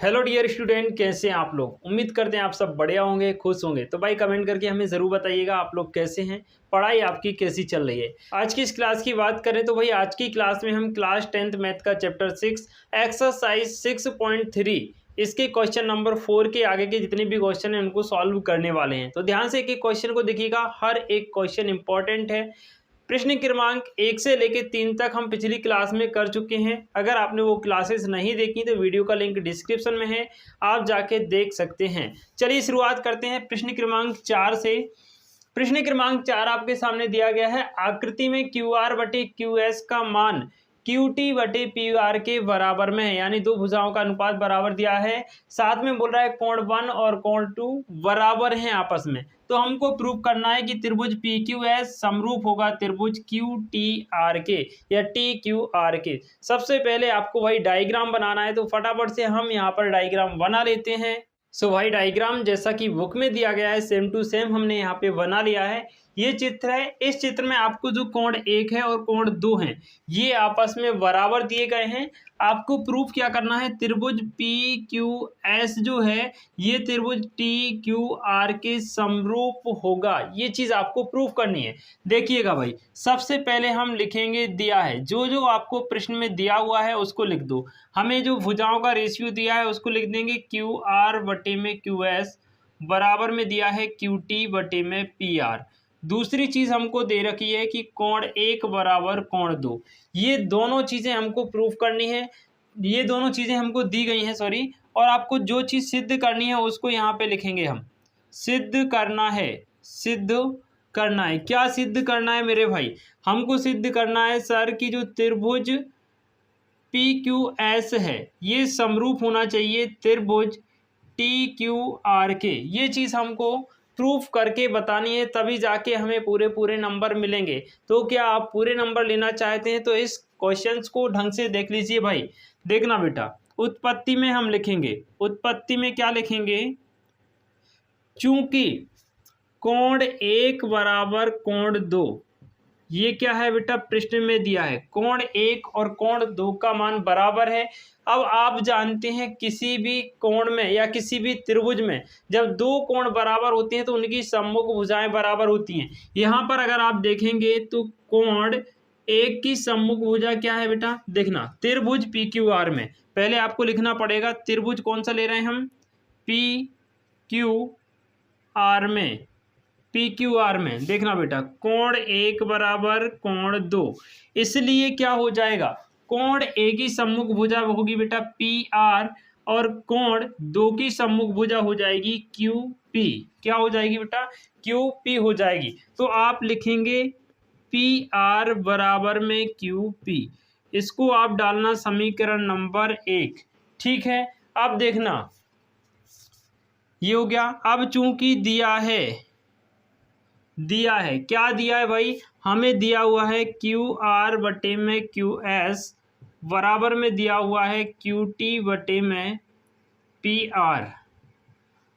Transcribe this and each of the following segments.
Hello dear student, कैसे हैं आप लोग। उम्मीद करते हैं आप सब बढ़िया होंगे, खुश होंगे। तो भाई कमेंट करके हमें ज़रूर बताइएगा आप लोग कैसे हैं, पढ़ाई आपकी कैसी चल रही है। आज की इस क्लास की बात करें तो भाई आज की क्लास में हम क्लास 10th मैथ का चैप्टर 6 एक्सरसाइज 6.3 इसके क्वेश्चन नंबर 4 के आगे के जितने भी क्वेश्चन हैं उनको सॉल्व करने वाले हैं। तो ध्यान से एक एक क्वेश्चन को देखिएगा, हर एक क्वेश्चन इंपॉर्टेंट है। प्रश्न क्रमांक 1 से लेकर 3 तक हम पिछली क्लास में कर चुके हैं। अगर आपने वो क्लासेस नहीं देखी तो वीडियो का लिंक डिस्क्रिप्शन में है, आप जाके देख सकते हैं। चलिए शुरुआत करते हैं प्रश्न क्रमांक 4 से। प्रश्न क्रमांक 4 आपके सामने दिया गया है। आकृति में क्यू आर बटे क्यू एस का मान क्यू टी बटे पी आर के बराबर में है, यानी दो भुजाओं का अनुपात बराबर दिया है। साथ में बोल रहा है कोण 1 और कोण 2 बराबर हैं आपस में। तो हमको प्रूव करना है कि त्रिभुज पी क्यू एस समरूप होगा त्रिभुज क्यू टी आर के या टी क्यू आर के। सबसे पहले आपको भाई डायग्राम बनाना है, तो फटाफट से हम यहाँ पर डायग्राम बना लेते हैं। सो भाई डायग्राम जैसा कि बुक में दिया गया है सेम टू सेम हमने यहाँ पे बना लिया है। ये चित्र है। इस चित्र में आपको जो कोण 1 है और कोण 2 हैं ये आपस में बराबर दिए गए हैं। आपको प्रूफ क्या करना है, त्रिभुज पी क्यू एस जो है ये त्रिभुज टी क्यू आर के समरूप होगा। ये चीज आपको प्रूफ करनी है। देखिएगा भाई, सबसे पहले हम लिखेंगे दिया है, जो जो आपको प्रश्न में दिया हुआ है उसको लिख दो। हमें जो भुजाओं का रेशियो दिया है उसको लिख देंगे क्यू आर बटे में क्यू एस बराबर में दिया है क्यू टी बटे में पी आर। दूसरी चीज हमको दे रखी है कि कोण 1 बराबर कोण 2। ये दोनों चीजें हमको प्रूफ करनी है। ये दोनों चीजें हमको दी गई हैं, सॉरी। और आपको जो चीज सिद्ध करनी है उसको यहाँ पे लिखेंगे हम। सिद्ध करना है, सिद्ध करना है। क्या सिद्ध करना है मेरे भाई, हमको सिद्ध करना है सर कि जो त्रिभुज पी क्यू एस है ये समरूप होना चाहिए त्रिभुज टी क्यू आर के। ये चीज हमको प्रूफ करके बतानी है, तभी जाके हमें पूरे पूरे नंबर मिलेंगे। तो क्या आप पूरे नंबर लेना चाहते हैं तो इस क्वेश्चंस को ढंग से देख लीजिए भाई। देखना बेटा, उत्पत्ति में हम लिखेंगे, उत्पत्ति में क्या लिखेंगे, चूंकि कोण 1 बराबर कोण 2, ये क्या है बेटा प्रश्न में दिया है, कोण 1 और कोण 2 का मान बराबर है। अब आप जानते हैं किसी भी कोण में या किसी भी त्रिभुज में जब दो कोण बराबर होते हैं तो उनकी सम्मुख भुजाएं बराबर होती हैं। यहाँ पर अगर आप देखेंगे तो कोण 1 की सम्मुख भुजा क्या है बेटा, देखना त्रिभुज पी क्यू आर में पहले आपको लिखना पड़ेगा त्रिभुज कौन सा ले रहे हैं हम, पी क्यू आर में। पी क्यू आर में देखना बेटा कोण 1 बराबर कोण 2, इसलिए क्या हो जाएगा, कोण 1 की सम्मुख भुजा होगी बेटा पी आर और कोण 2 की सम्मुख भुजा हो जाएगी क्यू पी। क्या हो जाएगी बेटा, क्यू पी हो जाएगी। तो आप लिखेंगे पी आर बराबर में क्यू पी। इसको आप डालना समीकरण नंबर 1। ठीक है, अब देखना ये हो गया। अब चूंकि दिया है, दिया है क्या दिया है भाई, हमें दिया हुआ है क्यू आर बटे में क्यू एस बराबर में दिया हुआ है क्यू टी बटे में पी आर।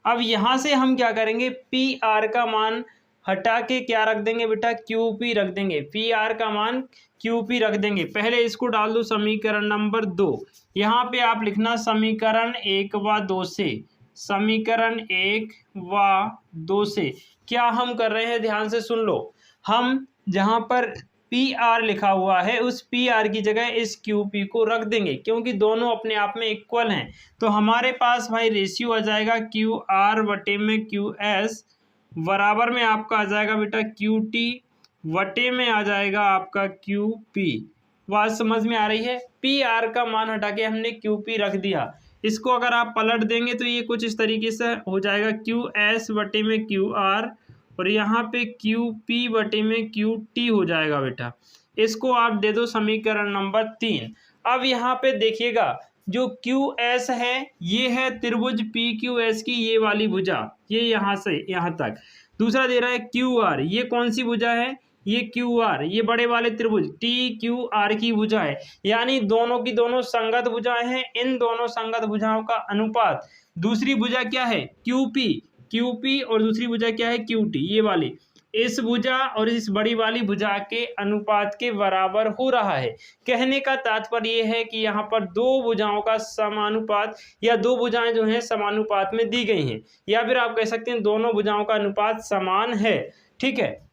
अब यहां से हम क्या करेंगे, पी आर का मान हटा के क्या रख देंगे बेटा, क्यू पी रख देंगे। पी आर का मान क्यू पी रख देंगे। पहले इसको डाल दो समीकरण नंबर 2। यहाँ पे आप लिखना समीकरण 1 व 2 से, समीकरण 1 व 2 से क्या हम कर रहे हैं, ध्यान से सुन लो। हम जहां पर पी आर लिखा हुआ है उस पी आर की जगह इस क्यू पी को रख देंगे, क्योंकि दोनों अपने आप में इक्वल हैं। तो हमारे पास भाई रेशियो आ जाएगा क्यू आर बटे में क्यू एस बराबर में आपका आ जाएगा बेटा क्यू टी वटे में आ जाएगा आपका क्यू पी। बात समझ में आ रही है। पी आर का मान हटा के हमने क्यू पी रख दिया। इसको अगर आप पलट देंगे तो ये कुछ इस तरीके से हो जाएगा क्यू एस बटे में क्यू आर और यहाँ पे क्यू पी बटे में क्यू टी हो जाएगा बेटा। इसको आप दे दो समीकरण नंबर 3। अब यहाँ पे देखिएगा जो क्यू एस है ये है त्रिभुज पी क्यू एस की ये वाली भुजा, ये यहाँ से यहाँ तक। दूसरा दे रहा है क्यू आर, ये कौन सी भुजा है, ये क्यू आर, ये बड़े वाले त्रिभुज टी क्यू आर की भुजा है। यानी दोनों की दोनों संगत भुजाएं हैं। इन दोनों संगत भुजाओं का अनुपात, दूसरी भुजा क्या है क्यू पी, क्यू पी और दूसरी भुजा क्या है क्यू टी, ये वाली। इस भुजा और इस बड़ी वाली भुजा के अनुपात के बराबर हो रहा है। कहने का तात्पर्य ये है कि यहाँ पर दो भुजाओं का समानुपात या दो भुजाएं जो हैं समानुपात में दी गई हैं, या फिर आप कह सकते हैं दोनों भुजाओं का अनुपात समान है। ठीक है।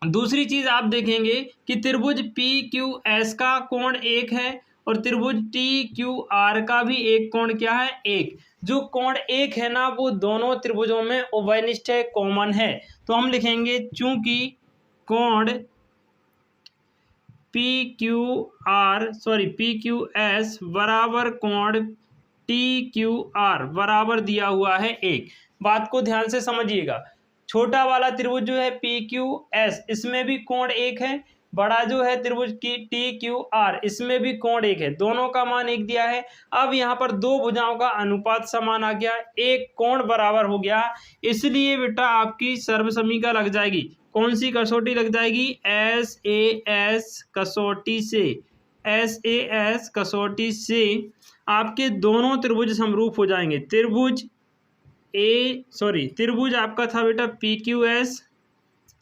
दूसरी चीज आप देखेंगे कि त्रिभुज PQS का कोण 1 है और त्रिभुज TQR का भी एक कोण क्या है, 1। जो कोण 1 है ना वो दोनों त्रिभुजों में उभयनिष्ठ है, कॉमन है। तो हम लिखेंगे चूंकि कोण PQS बराबर कोण TQR बराबर दिया हुआ है 1। बात को ध्यान से समझिएगा। छोटा वाला त्रिभुज जो है PQS इसमें भी कोण 1 है, बड़ा जो है त्रिभुज की TQR इसमें भी कोण 1 है, दोनों का मान 1 दिया है। अब यहाँ पर दो भुजाओं का अनुपात समान आ गया, एक कोण बराबर हो गया, इसलिए बेटा आपकी सर्वसमीका लग जाएगी। कौन सी कसौटी लग जाएगी, SAS कसौटी से। SAS कसौटी से आपके दोनों त्रिभुज समरूप हो जाएंगे। त्रिभुज आपका था बेटा PQS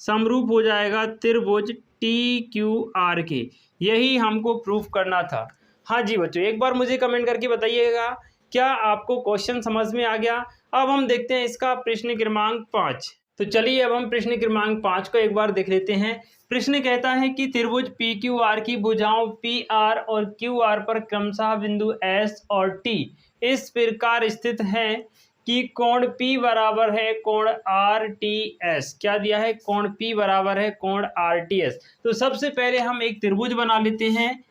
समरूप हो जाएगा त्रिभुज TQR के। यही हमको प्रूफ करना था। हाँ जी बच्चों, एक बार मुझे कमेंट करके बताइएगा क्या आपको क्वेश्चन समझ में आ गया। अब हम देखते हैं इसका प्रश्न क्रमांक 5। तो चलिए अब हम प्रश्न क्रमांक 5 को एक बार देख लेते हैं। प्रश्न कहता है कि त्रिभुज PQR की भुजाओं PR और QR पर क्रमशः बिंदु S और T इस प्रकार स्थित हैं कि कोण P बराबर है कोण RTS। क्या दिया है, कोण P बराबर है कोण RTS। तो सबसे पहले हम एक त्रिभुज बना लेते हैं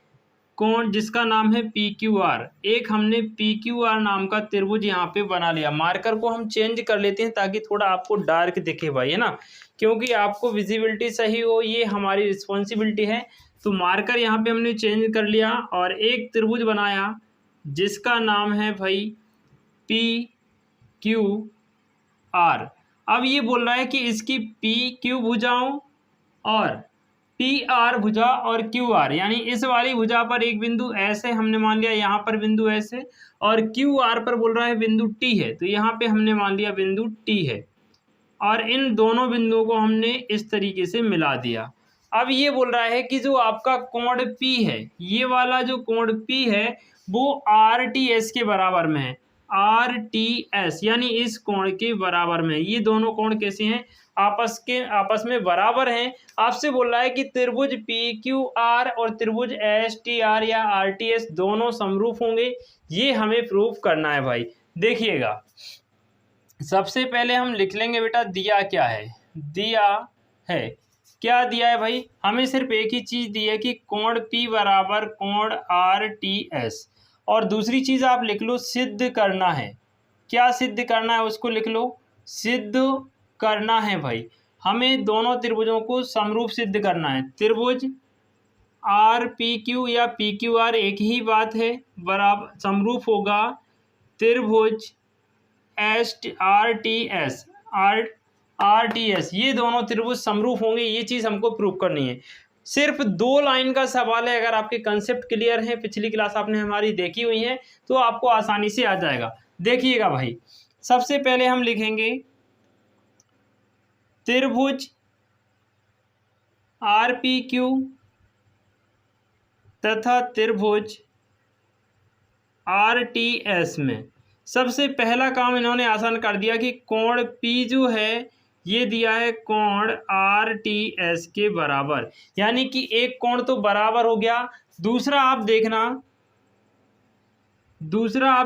कोण जिसका नाम है PQR। एक हमने PQR नाम का त्रिभुज यहाँ पे बना लिया। मार्कर को हम चेंज कर लेते हैं ताकि थोड़ा आपको डार्क दिखे भाई, है ना, क्योंकि आपको विजिबिलिटी सही हो, ये हमारी रिस्पॉन्सिबिलिटी है। तो मार्कर यहाँ पे हमने चेंज कर लिया और एक त्रिभुज बनाया जिसका नाम है भाई PQR। अब ये बोल रहा है कि इसकी PQ भुजाओं और PR भुजा और QR यानी इस वाली भुजा पर एक बिंदु S है, हमने मान लिया यहाँ पर बिंदु S है, और QR पर बोल रहा है बिंदु T है, तो यहाँ पे हमने मान लिया बिंदु T है, और इन दोनों बिंदुओं को हमने इस तरीके से मिला दिया। अब ये बोल रहा है कि जो आपका कोण P है, ये वाला जो कोण P है वो RTS के बराबर में है। RTS यानी इस कोण के बराबर में। ये दोनों कोण कैसे हैं, आपस में बराबर हैं। आपसे बोल रहा है कि त्रिभुज PQR और त्रिभुज STR या RTS दोनों समरूप होंगे, ये हमें प्रूफ करना है भाई। देखिएगा सबसे पहले हम लिख लेंगे बेटा दिया क्या है, दिया है क्या दिया है भाई, हमें सिर्फ एक ही चीज दी है कि कोण P बराबर कोण RTS, और दूसरी चीज आप लिख लो सिद्ध करना है। क्या सिद्ध करना है उसको लिख लो, सिद्ध करना है भाई, हमें दोनों त्रिभुजों को समरूप सिद्ध करना है। त्रिभुज RPQ या PQR एक ही बात है, बराबर समरूप होगा त्रिभुज RTS, ये दोनों त्रिभुज समरूप होंगे, ये चीज हमको प्रूव करनी है। सिर्फ 2 लाइन का सवाल है, अगर आपके कंसेप्ट क्लियर है, पिछली क्लास आपने हमारी देखी हुई है, तो आपको आसानी से आ जाएगा। देखिएगा भाई, सबसे पहले हम लिखेंगे त्रिभुज RPQ तथा त्रिभुज RTS में सबसे पहला काम इन्होंने आसान कर दिया कि कोण P जो है ये दिया है कोण RTS के बराबर, यानी कि एक कोण तो बराबर हो गया। दूसरा आप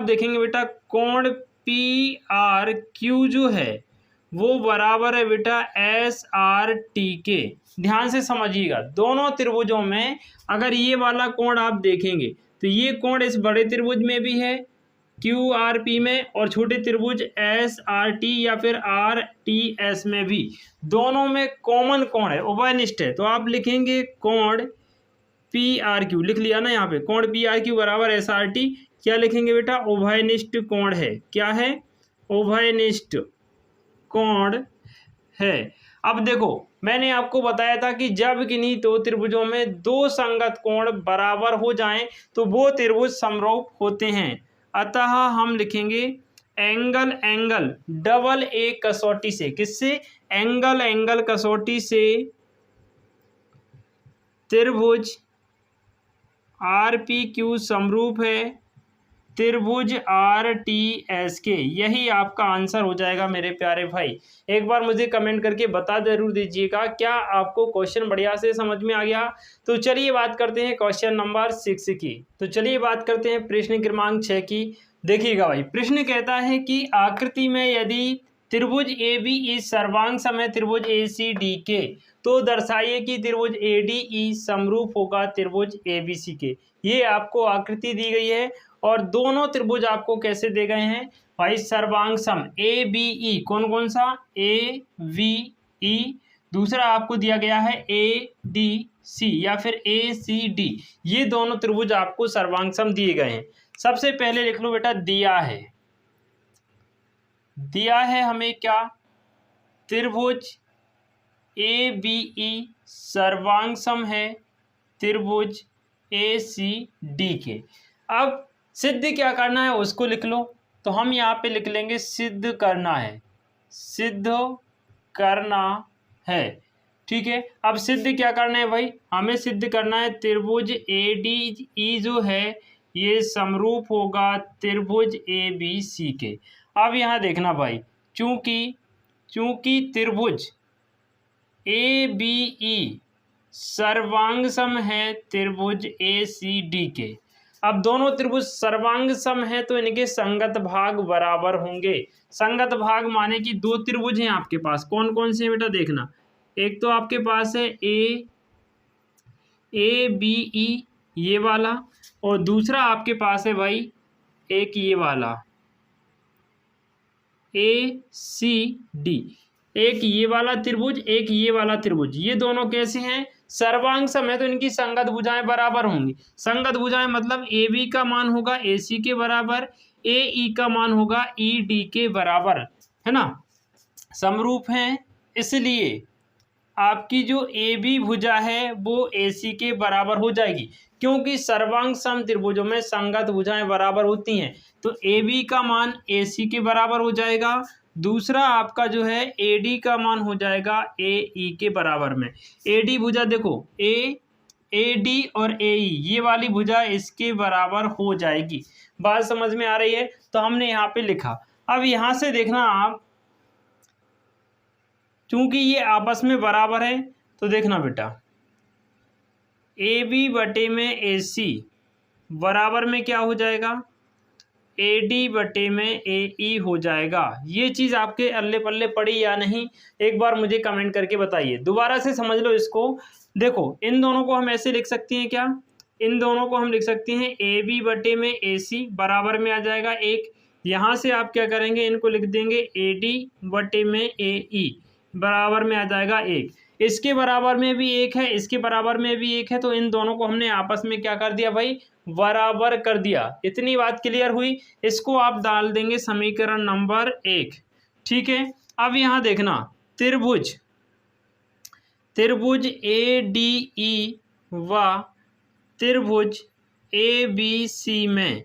देखेंगे बेटा कोण PRQ जो है वो बराबर है बेटा SRT के। ध्यान से समझिएगा, दोनों त्रिभुजों में अगर ये वाला कोण आप देखेंगे तो ये कोण इस बड़े त्रिभुज में भी है QRP में, और छोटे त्रिभुज SRT या फिर RTS में भी, दोनों में कॉमन कोण है, उभयनिष्ठ है। तो आप लिखेंगे कोण PRQ, लिख लिया ना यहाँ पे, कोण PRQ बराबर SRT। क्या लिखेंगे बेटा, उभयनिष्ठ कोण है। क्या है, उभयनिष्ठ कोण है। अब देखो मैंने आपको बताया था कि जब किन्हीं दो त्रिभुजों में दो संगत कोण बराबर हो जाएं तो वो त्रिभुज समरूप होते हैं। अतः हम लिखेंगे एंगल डबल ए कसौटी से, किससे? एंगल कसौटी से त्रिभुज RPQ समरूप है त्रिभुज RTS के। यही आपका आंसर हो जाएगा मेरे प्यारे भाई। एक बार मुझे कमेंट करके बता जरूर दीजिएगा क्या आपको क्वेश्चन बढ़िया से समझ में आ गया। तो चलिए बात करते हैं क्वेश्चन नंबर 6 की। तो चलिए बात करते हैं प्रश्न क्रमांक 6 की। देखिएगा भाई, प्रश्न कहता है कि आकृति में यदि त्रिभुज ABE सर्वांग सम है त्रिभुज ACD के, तो दर्शाइए कि त्रिभुज ADE समरूप होगा त्रिभुज ABC के। ये आपको आकृति दी गई है और दोनों त्रिभुज आपको कैसे दे गए हैं भाई? सर्वांग सम ABE, कौन कौन सा? AVE। दूसरा आपको दिया गया है ADC या फिर ACD। ये दोनों त्रिभुज आपको सर्वांग सम दिए गए हैं। सबसे पहले लिख लो बेटा, दिया है हमें क्या? त्रिभुज ABE सर्वांग सम है त्रिभुज ACD के। अब सिद्ध क्या करना है उसको लिख लो। तो हम यहाँ पे लिख लेंगे सिद्ध करना है, सिद्ध करना है। ठीक है, अब सिद्ध क्या करना है भाई? हमें सिद्ध करना है त्रिभुज ADE जो है ये समरूप होगा त्रिभुज ABC के। अब यहाँ देखना भाई, चूंकि त्रिभुज ABE सर्वांग सम है त्रिभुज ACD के। अब दोनों त्रिभुज सर्वांग सम है तो इनके संगत भाग बराबर होंगे। संगत भाग माने कि दो त्रिभुज हैं आपके पास, कौन कौन से बेटा? देखना, एक तो आपके पास है ABE ये वाला, और दूसरा आपके पास है भाई एक ये वाला ACD। एक ये वाला त्रिभुज, एक ये वाला त्रिभुज, ये दोनों कैसे हैं? सर्वांग सम है तो इनकी संगत भुजाएं बराबर होंगी। संगत भुजाएं मतलब AB का मान होगा AC के बराबर, AE का मान होगा ED के बराबर, है ना? समरूप हैं, इसलिए आपकी जो AB भुजा है वो AC के बराबर हो जाएगी, क्योंकि सर्वांग सम त्रिभुजों में संगत भुजाएं बराबर होती हैं। तो AB का मान AC के बराबर हो जाएगा, दूसरा आपका जो है AD का मान हो जाएगा AE के बराबर में। AD भुजा देखो, AD और AE ये वाली भुजा इसके बराबर हो जाएगी। बात समझ में आ रही है? तो हमने यहाँ पे लिखा। अब यहाँ से देखना आप, चूंकि ये आपस में बराबर है तो देखना बेटा, AB बटे में AC बराबर में क्या हो जाएगा? AD बटे में AE हो जाएगा। ये चीज़ आपके अल्ले पल्ले पड़ी या नहीं, एक बार मुझे कमेंट करके बताइए। दोबारा से समझ लो इसको। देखो, इन दोनों को हम ऐसे लिख सकते हैं क्या? इन दोनों को हम लिख सकते हैं AB बटे में AC बराबर में आ जाएगा एक। यहाँ से आप क्या करेंगे, इनको लिख देंगे AD बटे में AE बराबर में आ जाएगा एक। इसके बराबर में भी एक है, इसके बराबर में भी एक है, तो इन दोनों को हमने आपस में क्या कर दिया भाई? बराबर कर दिया। इतनी बात क्लियर हुई? इसको आप डाल देंगे समीकरण नंबर 1। ठीक है, अब यहाँ देखना, त्रिभुज ADE व त्रिभुज ABC में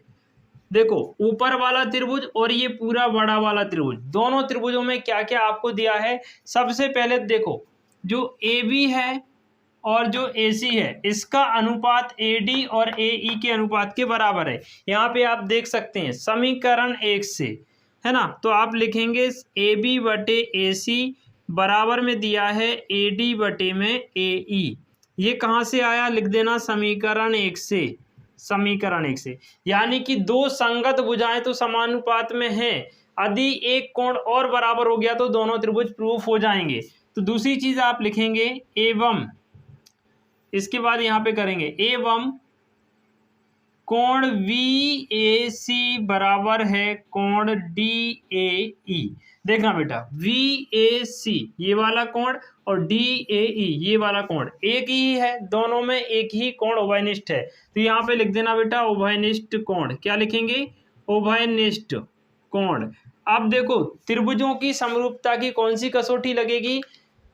देखो, ऊपर वाला त्रिभुज और ये पूरा बड़ा वाला त्रिभुज, दोनों त्रिभुजों में क्या क्या आपको दिया है। सबसे पहले देखो, जो AB है और जो AC है इसका अनुपात AD और AE के अनुपात के बराबर है। यहाँ पे आप देख सकते हैं समीकरण 1 से, है ना? तो आप लिखेंगे AB बटे AC बराबर में दिया है AD बटे में AE। ये कहाँ से आया? लिख देना समीकरण 1 से, समीकरण 1 से। यानी कि दो संगत भुजाएं तो समानुपात में हैं, यदि एक कोण और बराबर हो गया तो दोनों त्रिभुज प्रूफ हो जाएंगे। तो दूसरी चीज आप लिखेंगे एवं, इसके बाद यहाँ पे करेंगे एवं कोण VAC बराबर है कोण DAE। देखना बेटा, VAC ये वाला कोण और DAE ये वाला कोण एक ही है, दोनों में एक ही कोण उभयनिष्ठ है। तो यहाँ पे लिख देना बेटा उभयनिष्ठ कोण। क्या लिखेंगे? उभयनिष्ठ कोण। अब देखो, त्रिभुजों की समरूपता की कौन सी कसौटी लगेगी?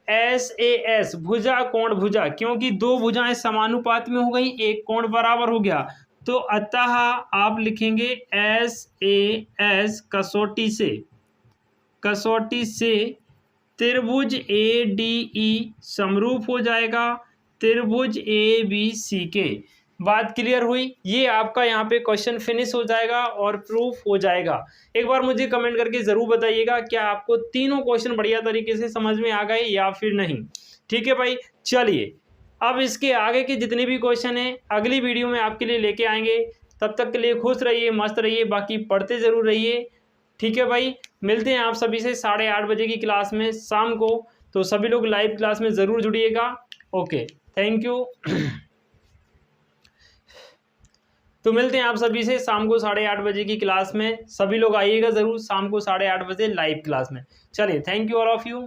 SAS, भुजा कोण भुजा, क्योंकि दो भुजाएं समानुपात में हो गई, एक कोण बराबर हो गया। तो अतः आप लिखेंगे SAS कसौटी से त्रिभुज ADE समरूप हो जाएगा त्रिभुज ABC के। बात क्लियर हुई? ये आपका यहाँ पे क्वेश्चन फिनिश हो जाएगा और प्रूफ हो जाएगा। एक बार मुझे कमेंट करके ज़रूर बताइएगा क्या आपको तीनों क्वेश्चन बढ़िया तरीके से समझ में आ गए या फिर नहीं। ठीक है भाई, चलिए अब इसके आगे के जितने भी क्वेश्चन हैं अगली वीडियो में आपके लिए लेके आएंगे। तब तक के लिए खुश रहिए, मस्त रहिए, बाकी पढ़ते ज़रूर रहिए। ठीक है भाई, मिलते हैं आप सभी से 8:30 बजे की क्लास में शाम को। तो सभी लोग लाइव क्लास में ज़रूर जुड़िएगा। Okay, thank you. तो मिलते हैं आप सभी से शाम को 8:30 बजे की क्लास में। सभी लोग आइएगा ज़रूर शाम को 8:30 बजे लाइव क्लास में। चलिए, thank you all of you.